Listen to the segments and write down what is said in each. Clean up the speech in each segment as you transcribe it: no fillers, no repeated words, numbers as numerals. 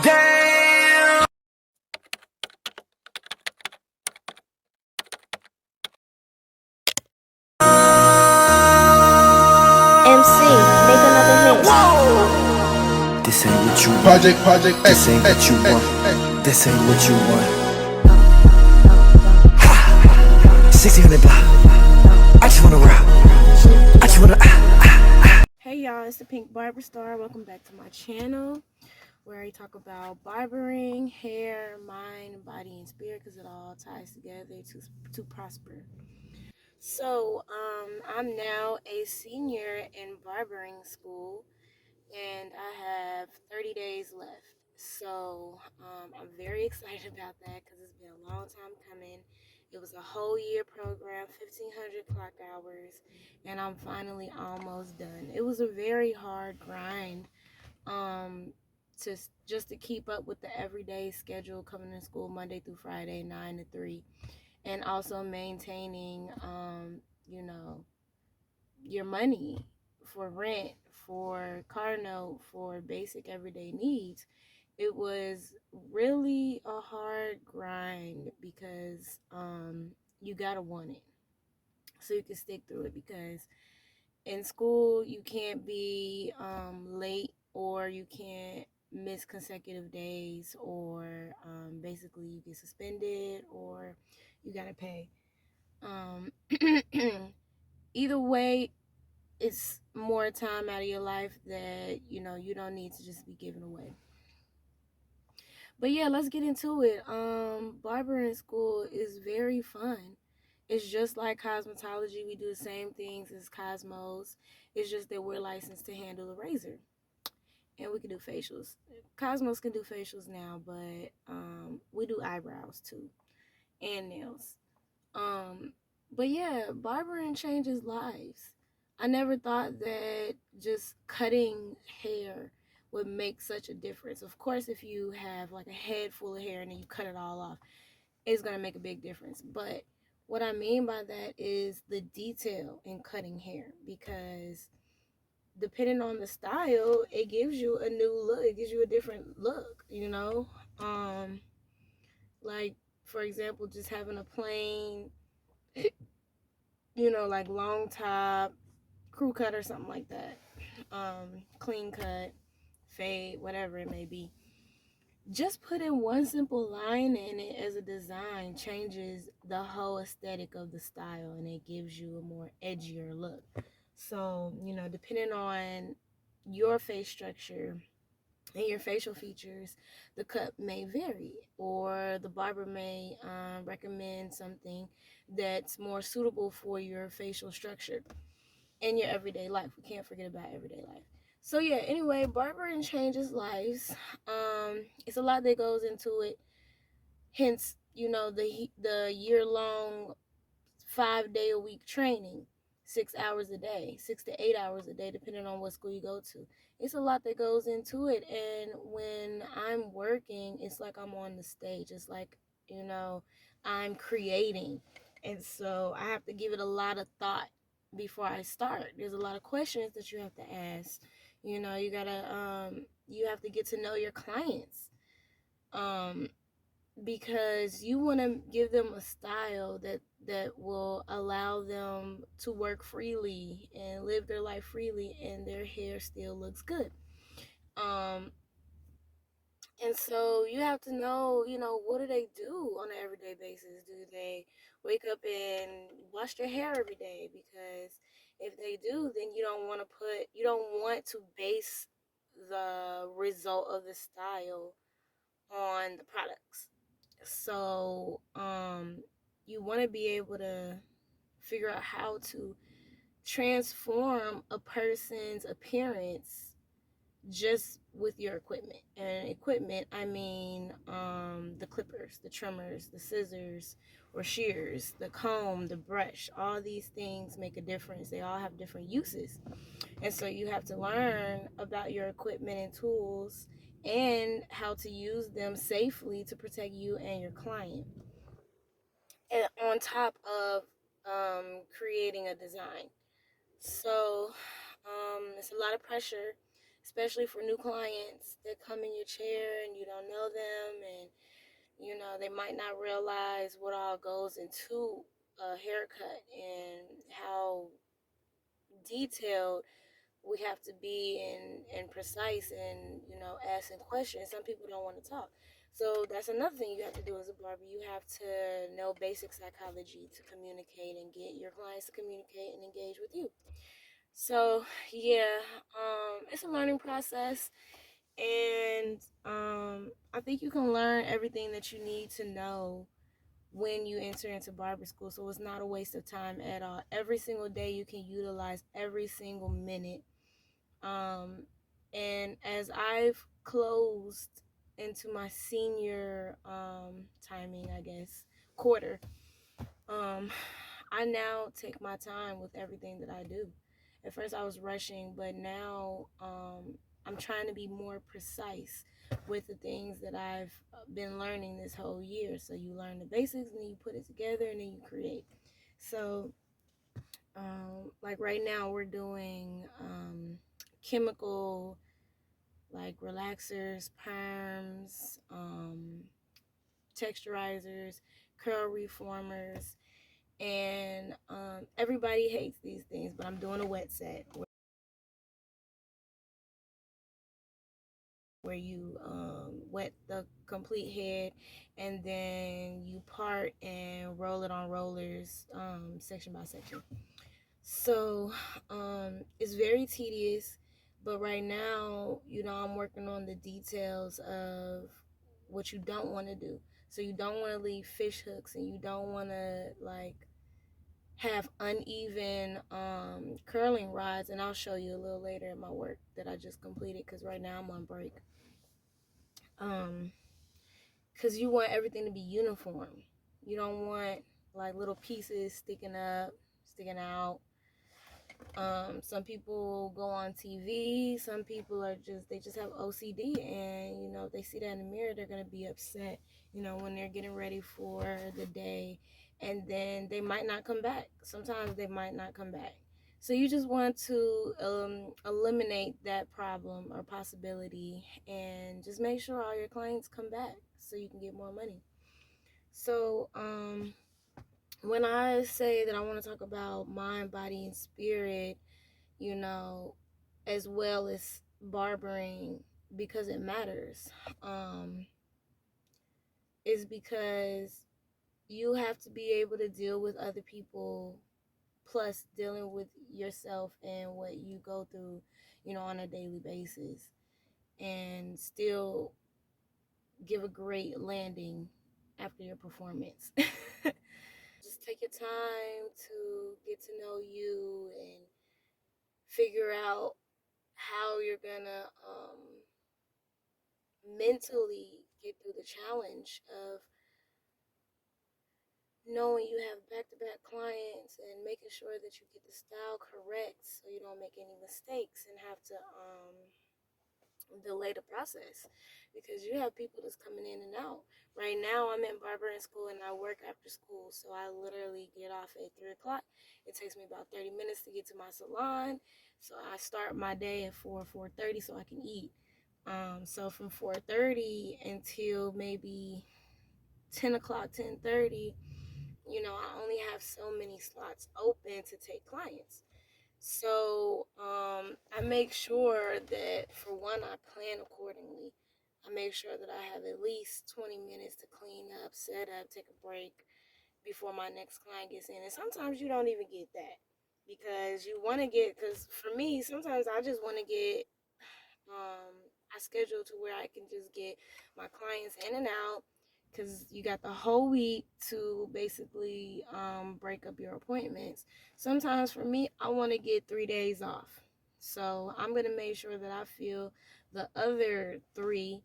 Damn. MC, make another hit. Whoa. This ain't what you want. Project This X, ain't what X, you X, want. X. This ain't what you want. 1600 block. I just wanna rock. I just wanna. Hey y'all, it's the Pink Barber Star. Welcome back to my channel where I talk about barbering, hair, mind, body, and spirit because it all ties together to prosper. So, I'm now a senior in barbering school and I have 30 days left. So I'm very excited about that because it's been a long time coming. It was a whole year program, 1,500 clock hours, and I'm finally almost done. It was a very hard grind to just to keep up with the everyday schedule coming to school Monday through Friday, 9 to 3, and also maintaining, you know, your money for rent, for car note, for basic everyday needs. It was really a hard grind because you gotta want it so you can stick through it, because in school you can't be late, or you can't miss consecutive days, or basically you get suspended or you gotta pay. um, Either way, it's more time out of your life that you don't need to just be giving away. But yeah, let's get into it. Barbering school is very fun. It's just like cosmetology. We do the same things as cosmos. It's just that we're licensed to handle a razor, and we can do facials. Cosmos can do facials now, but we do eyebrows too, and nails. Um, but yeah, barbering changes lives. I never thought that just cutting hair would make such a difference. Of course, if you have like a head full of hair and then you cut it all off, it's gonna make a big difference. But what I mean by that is the detail in cutting hair, because depending on the style, it gives you a new look. It gives you a different look. Um, like for example, just having a plain like long top, crew cut or something like that. Clean cut, fade, whatever it may be. Just putting one simple line in it as a design changes the whole aesthetic of the style, and it gives you a more edgier look. So, depending on your face structure and your facial features, the cut may vary, or the barber may recommend something that's more suitable for your facial structure in your everyday life. We can't forget about everyday life. So yeah, anyway, barbering changes lives. It's a lot that goes into it. Hence, the year long 5 day a week training, 6 hours a day, 6 to 8 hours a day, depending on what school you go to. It's a lot that goes into it. And when I'm working, it's like I'm on the stage. It's like, I'm creating. And so I have to give it a lot of thought before I start. There's a lot of questions that you have to ask. You have to get to know your clients. Um, because you want to give them a style that will allow them to work freely and live their life freely, and their hair still looks good. um and so you have to know, what do they do on an everyday basis? Do they wake up and wash their hair every day? Because if they do, then you don't want to base the result of the style on the products. So you want to be able to figure out how to transform a person's appearance just with your equipment. And equipment, I mean, the clippers, the trimmers, the scissors or shears, the comb, the brush. All these things make a difference. They all have different uses. And so you have to learn about your equipment and tools and how to use them safely to protect you and your client. And on top of creating a design. So it's a lot of pressure especially for new clients that come in your chair and you don't know them, and they might not realize what all goes into a haircut and how detailed we have to be and precise and asking questions. Some people don't want to talk, so that's another thing you have to do as a barber. You have to know basic psychology to communicate and get your clients to communicate and engage with you. So yeah, it's a learning process, and I think you can learn everything that you need to know when you enter into barber school. So it's not a waste of time at all. Every single day you can utilize every single minute. And as I've closed into my senior timing, I guess, quarter, I now take my time with everything that I do. At first I was rushing, but now I'm trying to be more precise with the things that I've been learning this whole year. So you learn the basics, and then you put it together, and then you create. So like right now we're doing chemical, like relaxers, perms, texturizers, curl reformers, and everybody hates these things, but I'm doing a wet set where you wet the complete head, and then you part and roll it on rollers, section by section. So it's very tedious, but right now, I'm working on the details of what you don't want to do. So you don't want to leave fish hooks, and you don't want to have uneven curling rods, and I'll show you a little later in my work that I just completed, because right now I'm on break. Because you want everything to be uniform. You don't want like little pieces sticking up, sticking out. Some people go on TV. Some people they just have OCD, and if they see that in the mirror, they're gonna be upset. When they're getting ready for the day, and then they might not come back. Sometimes they might not come back. So you just want to eliminate that problem or possibility, and just make sure all your clients come back so you can get more money. So when I say that I want to talk about mind, body, and spirit, as well as barbering, because it matters, is because you have to be able to deal with other people, plus dealing with yourself and what you go through, on a daily basis, and still give a great landing after your performance. Just take your time to get to know you and figure out how you're gonna mentally get through the challenge of knowing you have back-to-back clients, and making sure that you get the style correct so you don't make any mistakes and have to delay the process, because you have people that's coming in and out. Right now I'm in barbering school and I work after school, so I literally get off at 3 o'clock. It takes me about 30 minutes to get to my salon, so I start my day at 4:30 so I can eat. So from 4:30 until maybe 10 o'clock, 10:30, I only have so many slots open to take clients. So I make sure that, for one, I plan accordingly. I make sure that I have at least 20 minutes to clean up, set up, take a break before my next client gets in. And sometimes you don't even get that, because because for me, sometimes I just want to get, I schedule to where I can just get my clients in and out, because you got the whole week to basically break up your appointments. Sometimes for me, I want to get 3 days off. So I'm going to make sure that I feel the other 3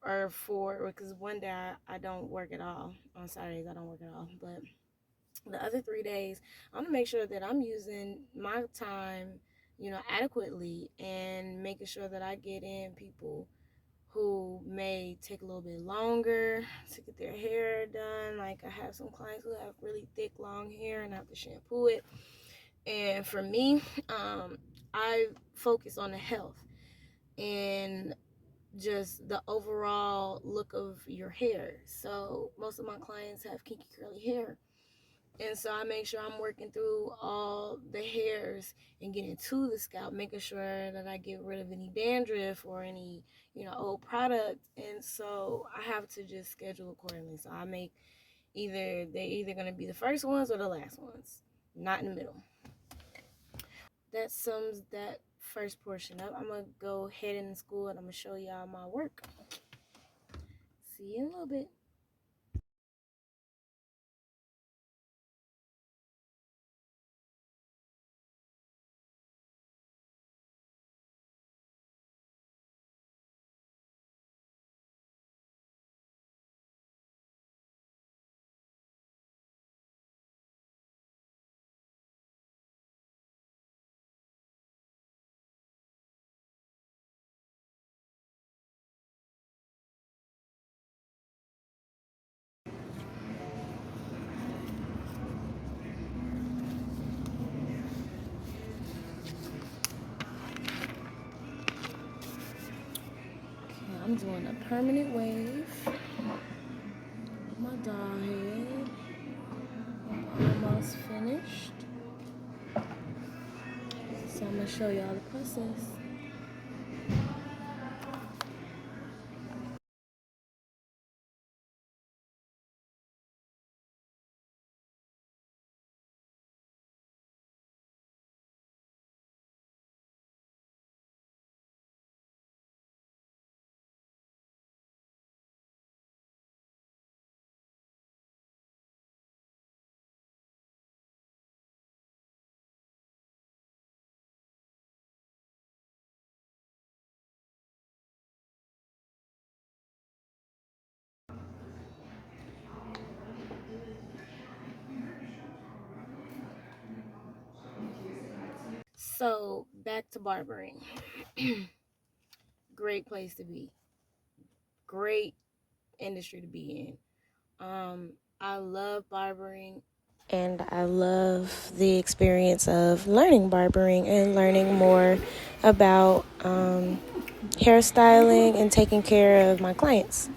or 4, because one day I don't work at all. On Saturdays, I don't work at all. But the other 3 days, I'm gonna make sure that I'm using my time, adequately, and making sure that I get in people who may take a little bit longer to get their hair done. Like, I have some clients who have really thick, long hair and I have to shampoo it. And for me, I focus on the health. and just the overall look of your hair. So most of my clients have kinky curly hair. And so I make sure I'm working through all the hairs and getting to the scalp, making sure that I get rid of any dandruff or any, old product. And so I have to just schedule accordingly. So I make they're either going to be the first ones or the last ones, not in the middle. That sums that first portion up. I'm going to go ahead in school and I'm going to show y'all my work. See you in a little bit. I'm doing a permanent wave. My doll head. I'm almost finished. So I'm going to show y'all the process. So back to barbering. Great place to be. Great industry to be in. I love barbering. And I love the experience of learning barbering and learning more about hairstyling and taking care of my clients.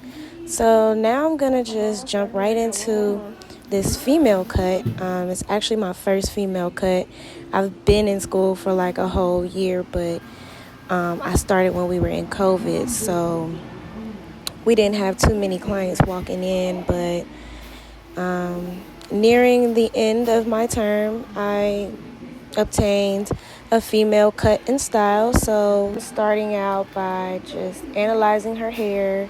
So now I'm going to just jump right into this female cut. It's actually my first female cut. I've been in school for like a whole year, but I started when we were in COVID, so we didn't have too many clients walking in, but nearing the end of my term, I obtained a female cut and style. So starting out by just analyzing her hair,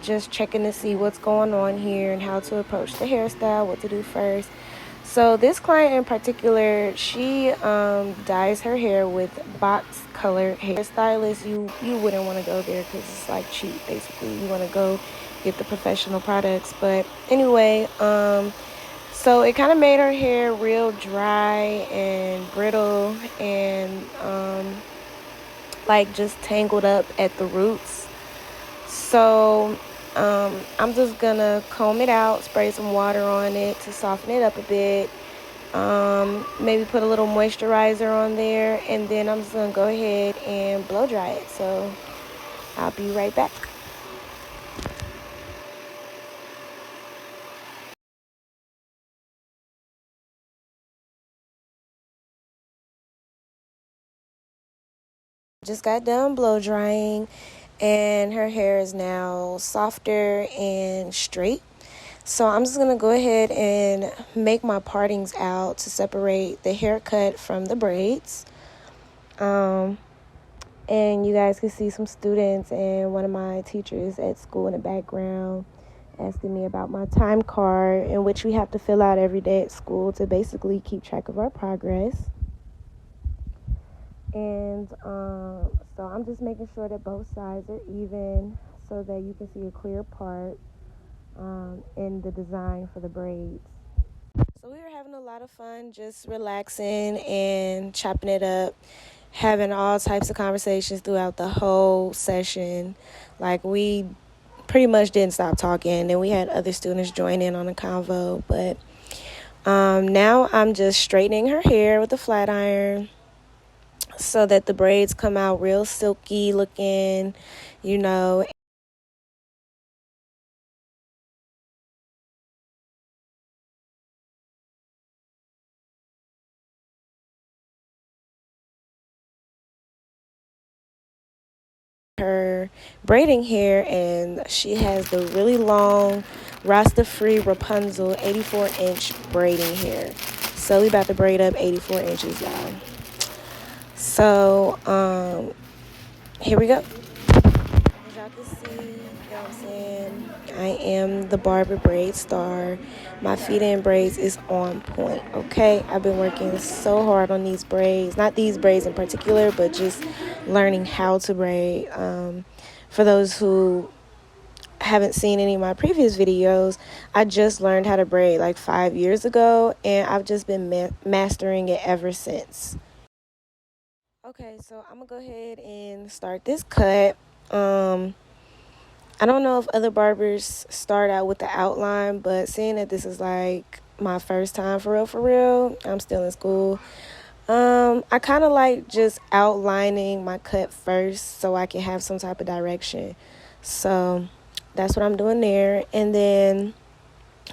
just checking to see what's going on here and how to approach the hairstyle, what to do first. So this client in particular, she dyes her hair with box colored hair. Stylist, you wouldn't want to go there because it's like cheap basically. You want to go get the professional products. But anyway, so it kind of made her hair real dry and brittle and like just tangled up at the roots. So I'm just gonna comb it out, spray some water on it to soften it up a bit. Maybe put a little moisturizer on there, and then I'm just gonna go ahead and blow dry it. So I'll be right back. Just got done blow drying, and her hair is now softer and straight. So I'm just going to go ahead and make my partings out to separate the haircut from the braids. And you guys can see some students and one of my teachers at school in the background asking me about my time card, in which we have to fill out every day at school to basically keep track of our progress. And so I'm just making sure that both sides are even so that you can see a clear part in the design for the braids. So we were having a lot of fun just relaxing and chopping it up, having all types of conversations throughout the whole session. Like, we pretty much didn't stop talking, and we had other students join in on the convo. But now I'm just straightening her hair with a flat iron. so that the braids come out real silky looking, you know. Her braiding hair, and she has the really long Rasta free Rapunzel 84-inch braiding hair. So we about to braid up 84 inches, y'all. So here we go. As y'all can see, you know what I'm saying, I am the Barber braid star. My feed-in braids is on point, okay? I've been working so hard on these braids. Not these braids in particular, but just learning how to braid. For those who haven't seen any of my previous videos, I just learned how to braid like 5 years ago, and I've just been mastering it ever since. Okay, so I'm gonna go ahead and start this cut. I don't know if other barbers start out with the outline, but seeing that this is like my first time for real, I'm still in school. I kind of like just outlining my cut first so I can have some type of direction. So that's what I'm doing there. And then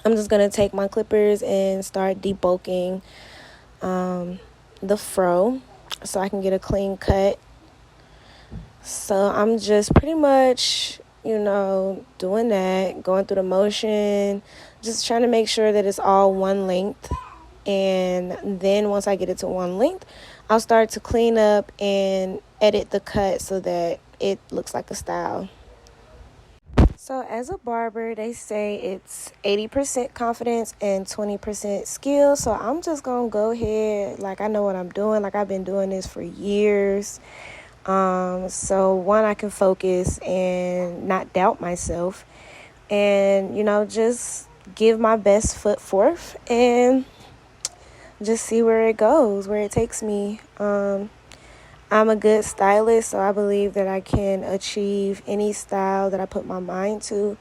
I'm just going to take my clippers and start debulking the fro so I can get a clean cut. So I'm just pretty much, you know, doing that, going through the motion, just trying to make sure that it's all one length. And then once I get it to one length, I'll start to clean up and edit the cut so that it looks like a style. So as a barber, they say it's 80% confidence and 20% skill. So I'm just going to go ahead like I know what I'm doing. Like I've been doing this for years. So one, I can focus and not doubt myself and, you know, just give my best foot forth and just see where it goes, where it takes me. I'm a good stylist, so I believe that I can achieve any style that I put my mind to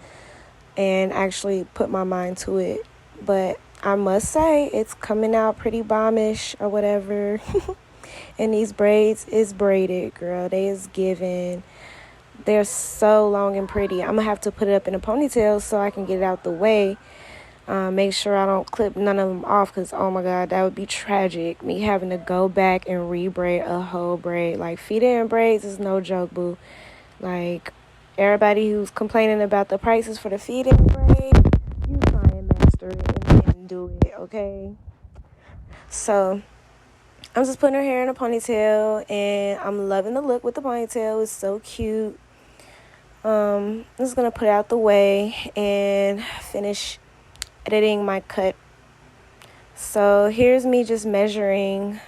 and actually put my mind to it. But I must say it's coming out pretty bombish or whatever. And these braids is braided, girl. They is giving. They're so long and pretty. I'm going to have to put it up in a ponytail so I can get it out the way. Make sure I don't clip none of them off because, oh, my God, that would be tragic. Me having to go back and re-braid a whole braid. Like, feed-in braids is no joke, boo. Like, everybody who's complaining about the prices for the feed-in braid, you try and master it and do it, okay? So I'm just putting her hair in a ponytail, and I'm loving the look with the ponytail. It's so cute. I'm just going to put it out the way and finish editing my cut. So here's me just measuring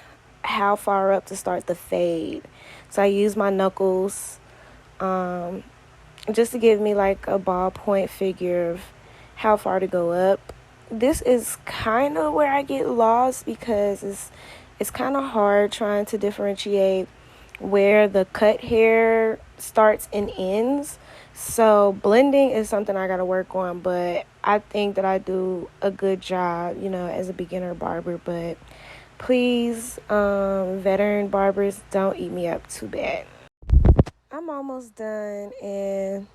how far up to start the fade. So I use my knuckles just to give me like a ballpoint figure of how far to go up. This is kind of where I get lost because it's kind of hard trying to differentiate where the cut hair starts and ends. So blending is something I got to work on, but I think that I do a good job, you know, as a beginner barber. But please, veteran barbers, don't eat me up too bad. I'm almost done, and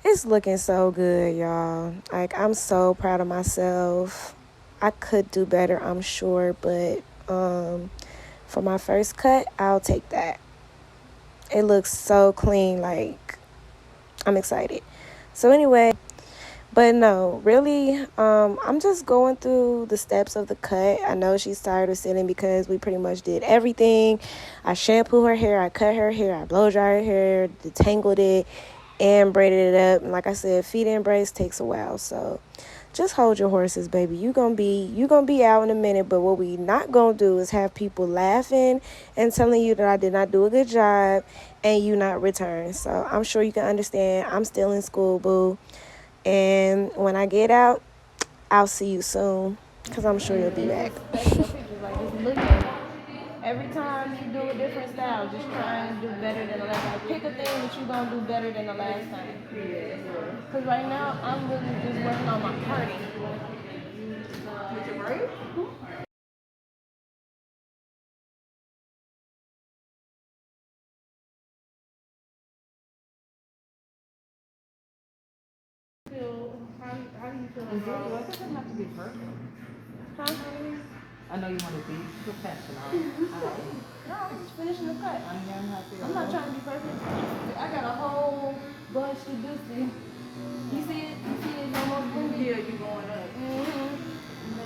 it's looking so good, y'all. Like, I'm so proud of myself. I could do better, I'm sure, but for my first cut, I'll take that. It looks so clean, like, I'm excited. So anyway, but no, really, I'm just going through the steps of the cut. I know she's tired of sitting because we pretty much did everything. I shampoo her hair, I cut her hair, I blow dry her hair, detangled it, and braided it up. And like I said, feed-in braids takes a while, so just hold your horses, baby. You gonna be out in a minute, but what we not gonna do is have people laughing and telling you that I did not do a good job and you not return. So I'm sure you can understand. I'm still in school, boo. And when I get out, I'll see you soon because I'm sure you'll be back. Every time you do a different style, just try and do better than the last time. Pick a thing that you're going to do better than the last time. Because right now, I'm really just working on my party. feeling wrong. Well, it doesn't have to be perfect. Huh? I know you want to be professional. No, I'm just finishing the cut. I'm not trying to be perfect. I got a whole bunch to do still. You see it? You see it almost moving? Yeah, you going up.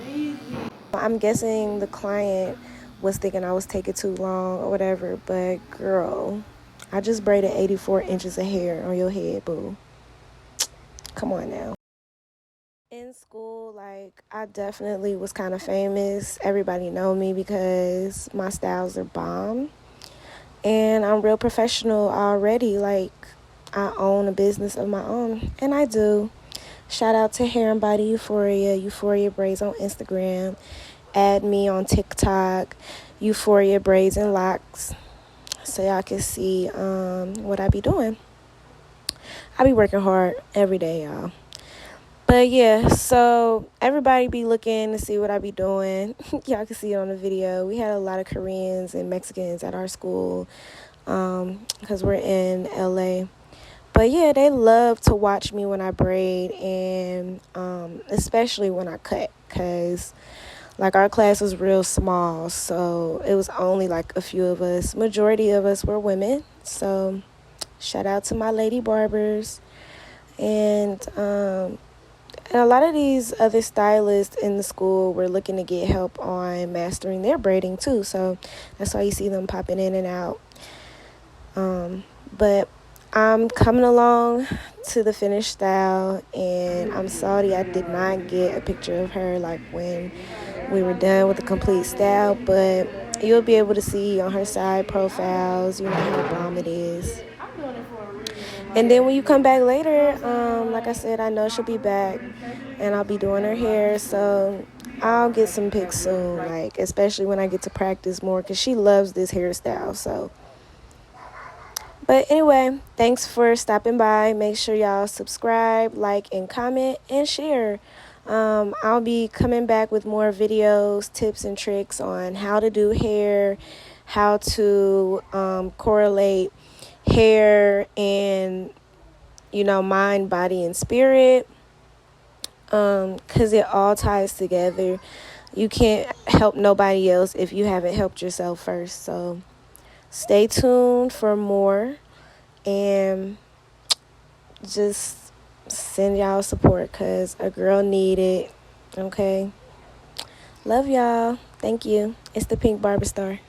Amazing. I'm guessing the client was thinking I was taking too long or whatever, but girl, I just braided 84 inches of hair on your head, boo. Come on now. In school, like, I definitely was kind of famous. Everybody know me because my styles are bomb. And I'm real professional already. Like, I own a business of my own. And I do. Shout out to Hair and Body Euphoria, Euphoria Braids on Instagram. Add me on TikTok, Euphoria Braids and Locks, so y'all can see what I be doing. I be working hard every day, y'all. But yeah, so everybody be looking to see what I be doing. Y'all can see it on the video. We had a lot of Koreans and Mexicans at our school because we're in LA. But yeah, they love to watch me when I braid, and especially when I cut, because like our class was real small, so it was only like a few of us. Majority of us were women, so shout out to my lady barbers. And a lot of these other stylists in the school were looking to get help on mastering their braiding too, so that's why you see them popping in and out. But I'm coming along to the finished style, and I'm sorry I did not get a picture of her like when we were done with the complete style, but you'll be able to see on her side profiles, how bomb it is. And then when you come back later, like I said, I know she'll be back, and I'll be doing her hair, so I'll get some pics soon, like especially when I get to practice more, because she loves this hairstyle. So, but anyway, thanks for stopping by. Make sure y'all subscribe, like, and comment, and share. I'll be coming back with more videos, tips, and tricks on how to do hair, how to correlate hair and, mind, body, and spirit, because it all ties together. You can't help nobody else if you haven't helped yourself first. So stay tuned for more, and just send y'all support, because a girl need it. Okay, love y'all. Thank you. It's the Pink Barber Star.